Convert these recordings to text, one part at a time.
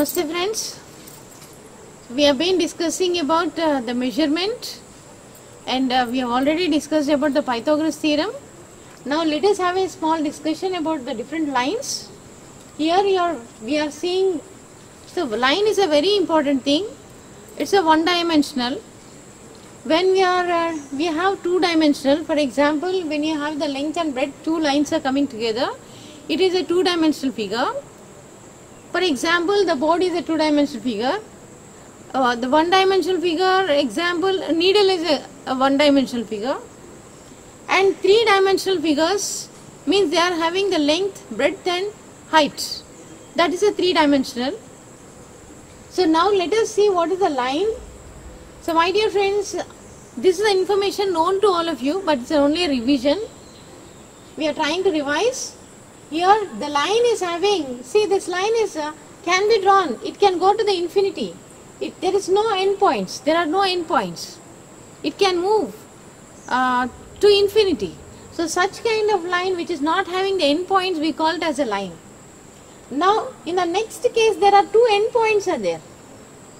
Namaste friends. We have been discussing about the measurement and we have already discussed about the Pythagoras theorem. Now let us have a small discussion about the different lines. Here we are seeing, so line is a very important thing. It's a one dimensional. When we have two dimensional, for example, when you have the length and breadth, two lines are coming together, it is a two dimensional figure. For example, the board is a two dimensional figure. The one dimensional figure, example, needle is a one dimensional figure. And three dimensional figures means they are having the length, breadth and height. That is a three dimensional. So now let us see what is the line. So my dear friends, this is the information known to all of you, but it's only a revision. We are trying to revise. Here the line is having, see this line is can be drawn, it can go to the infinity. There is no end points, there are no end points. It can move to infinity. So such kind of line which is not having the end points, we call it as a line. Now in the next case there are two end points are there,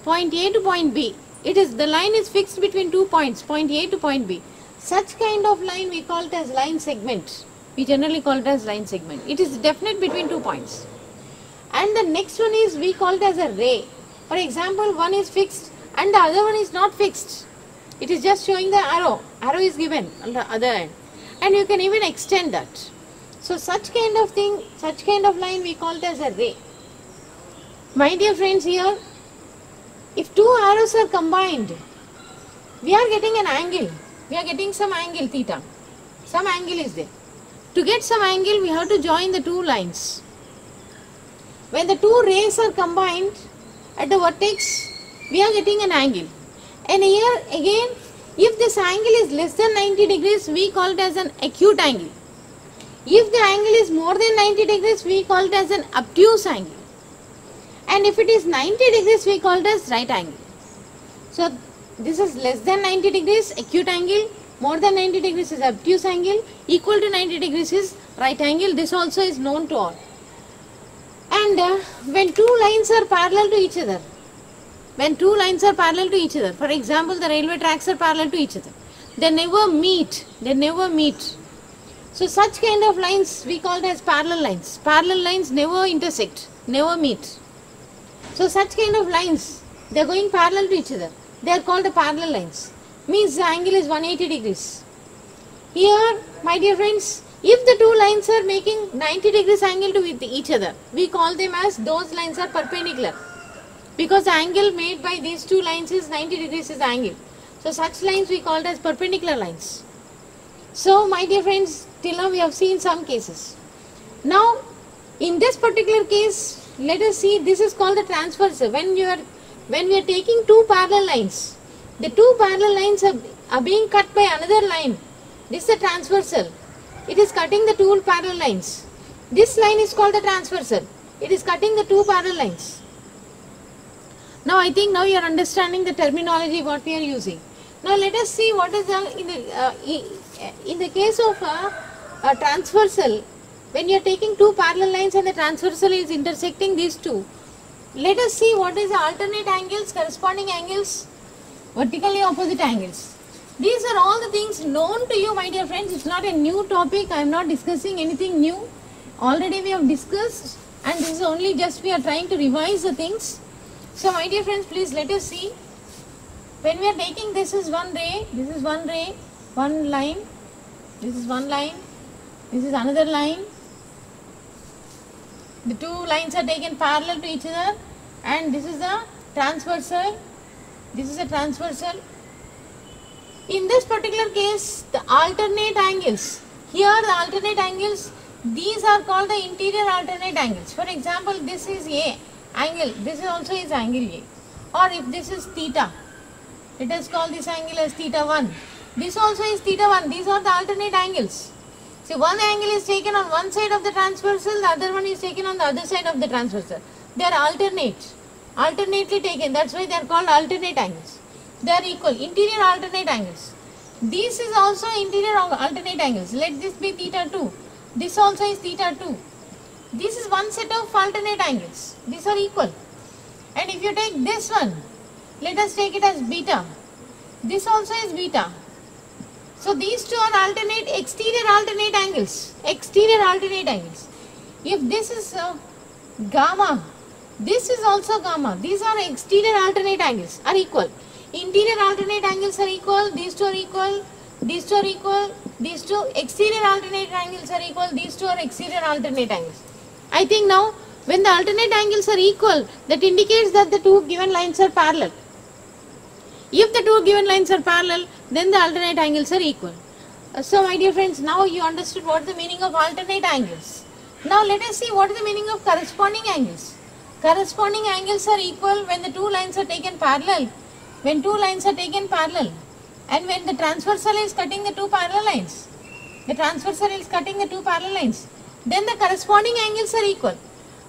point A to point B. The line is fixed between 2 points, point A to point B. Such kind of line we call it as line segment. We generally call it as line segment. It is definite between 2 points. And the next one is, we call it as a ray. For example, one is fixed and the other one is not fixed. It is just showing the arrow. Arrow is given on the other end. And you can even extend that. So such kind of thing, such kind of line we call it as a ray. My dear friends, here, if two arrows are combined, we are getting an angle. We are getting some angle theta. Some angle is there. To get some angle, we have to join the two lines. When the two rays are combined at the vertex, we are getting an angle. And here again, if this angle is less than 90 degrees, we call it as an acute angle. If the angle is more than 90 degrees, we call it as an obtuse angle. And if it is 90 degrees, we call it as right angle. So this is less than 90 degrees, acute angle. More than 90 degrees is obtuse angle, equal to 90 degrees is right angle. This also is known to all. And when two lines are parallel to each other, for example, the railway tracks are parallel to each other, they never meet. So such kind of lines we call it as parallel lines. Parallel lines never intersect, never meet. So such kind of lines, they are going parallel to each other. They are called the parallel lines. Means the angle is 180 degrees. Here, my dear friends, if the two lines are making 90 degrees angle to each other, we call them as those lines are perpendicular. Because the angle made by these two lines is 90 degrees is the angle. So such lines we call it as perpendicular lines. So my dear friends, till now we have seen some cases. Now, in this particular case, let us see, this is called the transversal. When we are taking two parallel lines, the two parallel lines are being cut by another line. This is the transversal. It is cutting the two parallel lines. This line is called the transversal. It is cutting the two parallel lines. Now I think now you are understanding the terminology what we are using. Now let us see what is in the case of a transversal. When you are taking two parallel lines and the transversal is intersecting these two, let us see what is the alternate angles, corresponding angles, vertically opposite angles. These are all the things known to you, my dear friends. It's not a new topic. I am not discussing anything new. Already we have discussed, and this is only just we are trying to revise the things. So my dear friends, please let us see. When we are taking, this is one ray, one line, this is one line, this is another line. The two lines are taken parallel to each other, and this is the transversal. This is a transversal. In this particular case, the alternate angles. Here the alternate angles, these are called the interior alternate angles. For example, this is A angle, this also is angle A. Or if this is theta, let us call this angle as theta 1. This also is theta 1. These are the alternate angles. So one angle is taken on one side of the transversal, the other one is taken on the other side of the transversal. They are alternately taken. That's why they are called alternate angles. They are equal, interior alternate angles. This is also interior alternate angles. Let this be theta 2. This also is theta 2. This is one set of alternate angles. These are equal. And if you take this one, let us take it as beta. This also is beta. So these two are alternate, exterior alternate angles. Exterior alternate angles. If this is gamma, this is also gamma. These are exterior alternate angles, are equal. Interior alternate angles are equal. These two are equal. These two are equal. These two exterior alternate angles are equal. These two are exterior alternate angles. I think now when the alternate angles are equal, that indicates that the two given lines are parallel. If the two given lines are parallel, then the alternate angles are equal. So my dear friends, now you understood what is the meaning of alternate angles. Now let us see what is the meaning of corresponding angles. Corresponding angles are equal when the two lines are taken parallel. When two lines are taken parallel, and when the transversal is cutting the two parallel lines, the transversal is cutting the two parallel lines, then the corresponding angles are equal.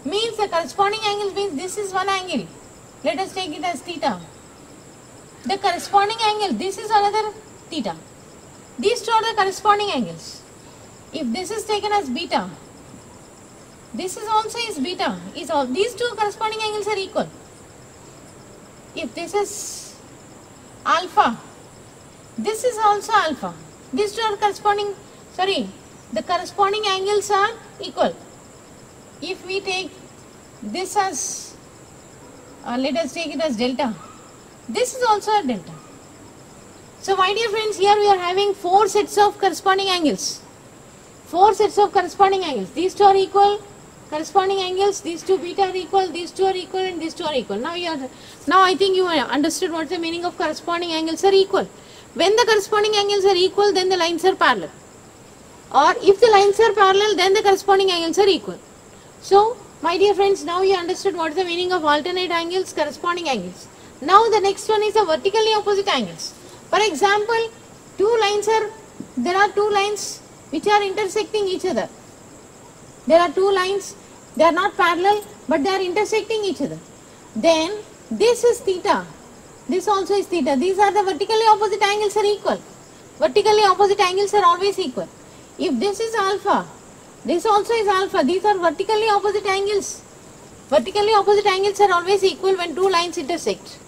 Means the corresponding angles means this is one angle. Let us take it as theta. The corresponding angle, this is another theta. These two are the corresponding angles. If this is taken as beta, this is also is beta. These two corresponding angles are equal. If this is alpha, this is also alpha. These two are corresponding, the corresponding angles are equal. If we take this as, let us take it as delta. This is also a delta. So my dear friends, here we are having 4 sets of corresponding angles. 4 sets of corresponding angles. These two are equal corresponding angles. These two beta are equal. These two are equal, and these two are equal. Now I think you understood what the meaning of corresponding angles are equal. When the corresponding angles are equal, then the lines are parallel. Or if the lines are parallel, then the corresponding angles are equal. So my dear friends, now you understood what is the meaning of alternate angles, corresponding angles. Now the next one is the vertically opposite angles. For example, there are two lines which are intersecting each other. There are two lines, they are not parallel, but they are intersecting each other. Then this is theta, this also is theta. These are the vertically opposite angles are equal. Vertically opposite angles are always equal. If this is alpha, this also is alpha. These are vertically opposite angles. Vertically opposite angles are always equal when two lines intersect.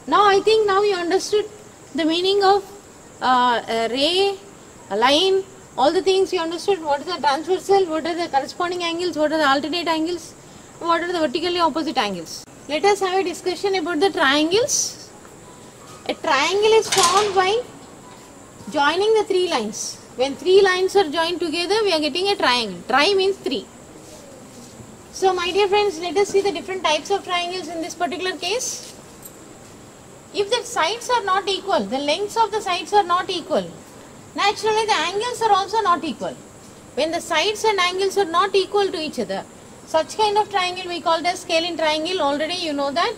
Now I think now you understood the meaning of ray, a line, all the things you understood. What is the transversal, what are the corresponding angles, what are the alternate angles, what are the vertically opposite angles. Let us have a discussion about the triangles. A triangle is formed by joining the 3 lines. When 3 lines are joined together, we are getting a triangle. Tri means 3. So my dear friends, let us see the different types of triangles in this particular case. If the sides are not equal, the lengths of the sides are not equal, naturally the angles are also not equal. When the sides and angles are not equal to each other, such kind of triangle we call as scalene triangle. Already you know that.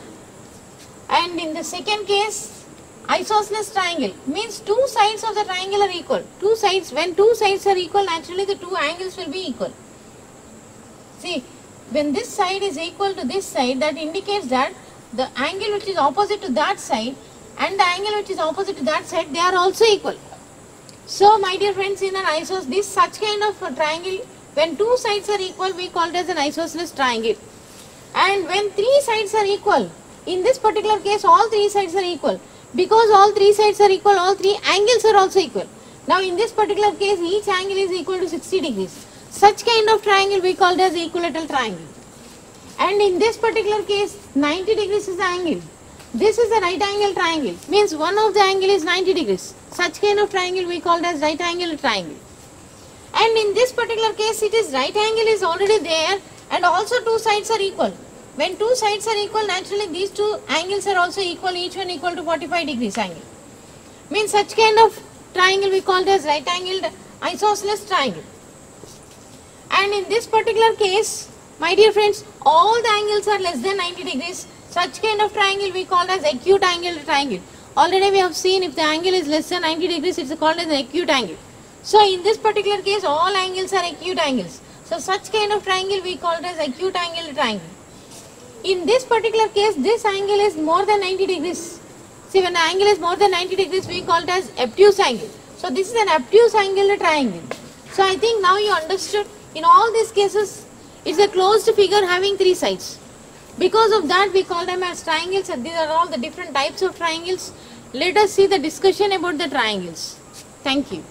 And in the second case, isosceles triangle means 2 sides of the triangle are equal. 2 sides, when 2 sides are equal, naturally the 2 angles will be equal. See, when this side is equal to this side, that indicates that the angle which is opposite to that side and the angle which is opposite to that side, they are also equal. So my dear friends, in an this such kind of a triangle, when 2 sides are equal, we call it as an isosceles triangle. And when 3 sides are equal, in this particular case all 3 sides are equal. Because all 3 sides are equal, all 3 angles are also equal. Now in this particular case, each angle is equal to 60 degrees. Such kind of triangle we call it as equilateral triangle. And in this particular case, 90 degrees is the angle. This is a right angle triangle. Means one of the angle is 90 degrees. Such kind of triangle we call it as right angle triangle. And in this particular case, it is right angle is already there and also 2 sides are equal. When 2 sides are equal, naturally these 2 angles are also equal, each one equal to 45 degrees angle. Means such kind of triangle we call it as right angled isosceles triangle. And in this particular case, my dear friends, all the angles are less than 90 degrees. Such kind of triangle we call as acute angle triangle. Already we have seen if the angle is less than 90 degrees, it is called as an acute angle. So in this particular case, all angles are acute angles. So such kind of triangle we call it as acute angle triangle. In this particular case, this angle is more than 90 degrees. See, when the angle is more than 90 degrees, we call it as obtuse angle. So this is an obtuse angle triangle. So I think now you understood. In all these cases, it's a closed figure having 3 sides. Because of that we call them as triangles, and these are all the different types of triangles. Let us see the discussion about the triangles. Thank you.